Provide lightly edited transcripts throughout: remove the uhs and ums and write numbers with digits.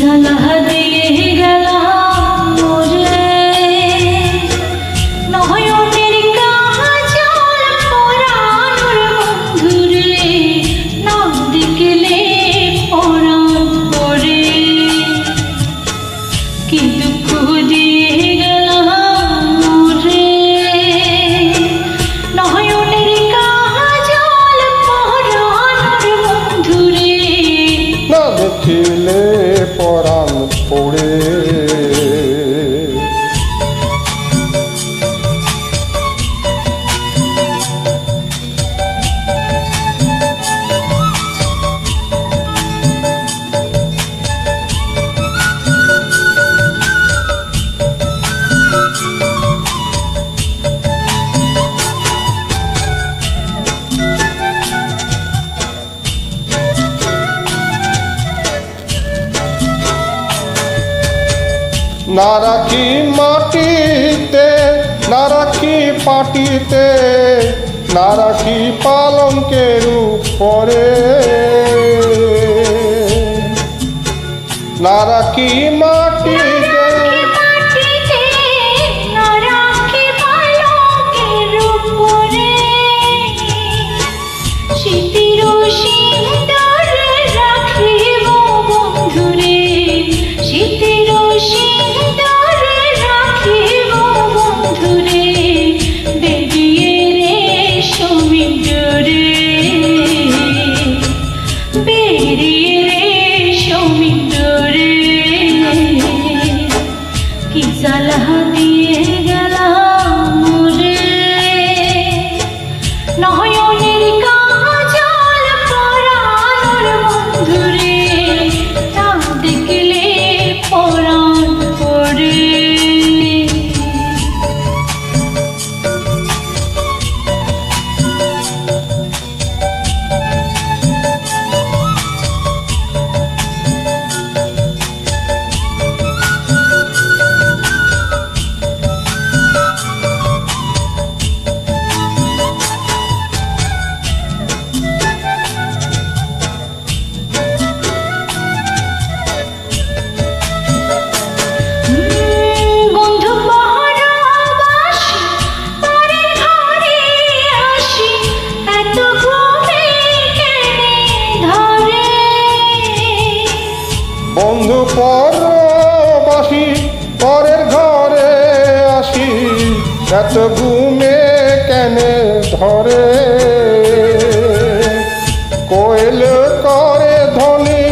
জ্বালা দিয়ে গেলাম মোরে, নয়নের কাজল পরানোর বন্ধুরে, না দেখলে পরাণ পড়ে। কি দুঃখ দিয়ে গেলাম মোরে, নয়নের কাজল পরানোর বন্ধুরে, না দেখিলে পরাণ পড়ে। না রাখি মাটিতে, না রাখি পাটিতে, না রাখি পালঙ্কের উপরে, না রাখি মাটিতে, না রাখি পালঙ্কের উপরে, শীতের সিঁদুরে রাখিব বন্ধুরে, শীতের সিঁদুরে রাখিব বন্ধুরে, বেরিয়ে রে সমুদ্রে, বেরিয়ে রে সমুদ্রে। কি জ্বালা দিয়ে গেলাম মোরে, নয়নের কাজল পরানোর বন্ধুরে, না দেখলে পরাণ পড়ে। বন্ধু পরবাসী পরের ঘরে আসি, এত ঘুমে কেনে ধরে। বন্ধু পরবাসী পরের ঘরে আসি, এত ঘুমে কেনে ধরে। কোয়েল করে ধ্বনি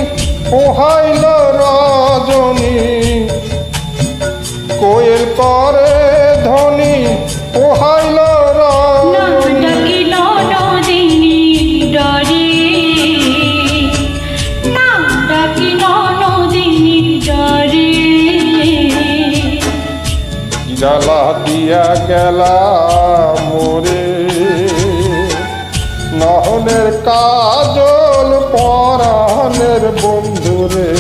পোহাইল রজনী, কোয়েল করে ধ্বনি পোহাইল না রজনী। ডাকি ননদিনী ডরে, না ডাকি ননদিনী ডরে। জ্বালা দিয়া গেলা মোরে, নহনের কাজল পরাণের বন্ধুরে,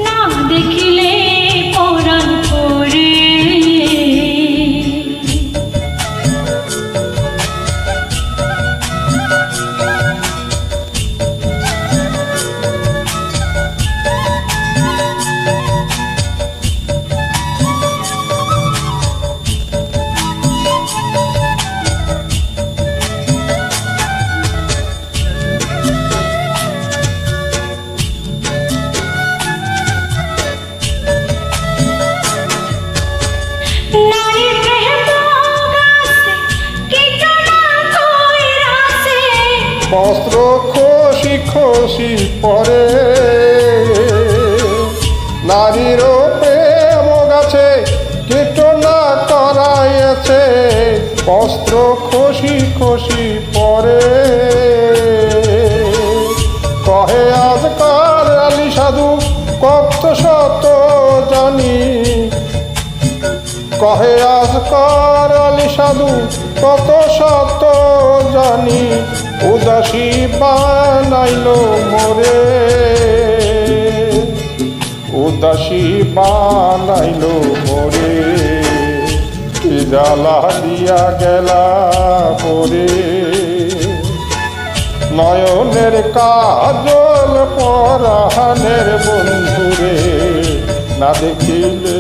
না দেখিলে পরাণ পড়ে। নারীর প্রেম গাছে কীটনা কইরাছে, বস্ত্র খসি খসি পরে। নারীর প্রেম গাছে কীটনা করাইছে, বস্ত্র খসি খসি পরে। কহে আজকাল আলী সাধু কত শত জানি, কহে আজকাল আলী সাধু কত শত জানি, উদাসী বানাইল মোরে, উদাসী বানাইল মোরে। কি জ্বালা দিয়া গেলা পরে, নয়নের কাজল পরাণের বন্ধুরে। না দেখিলে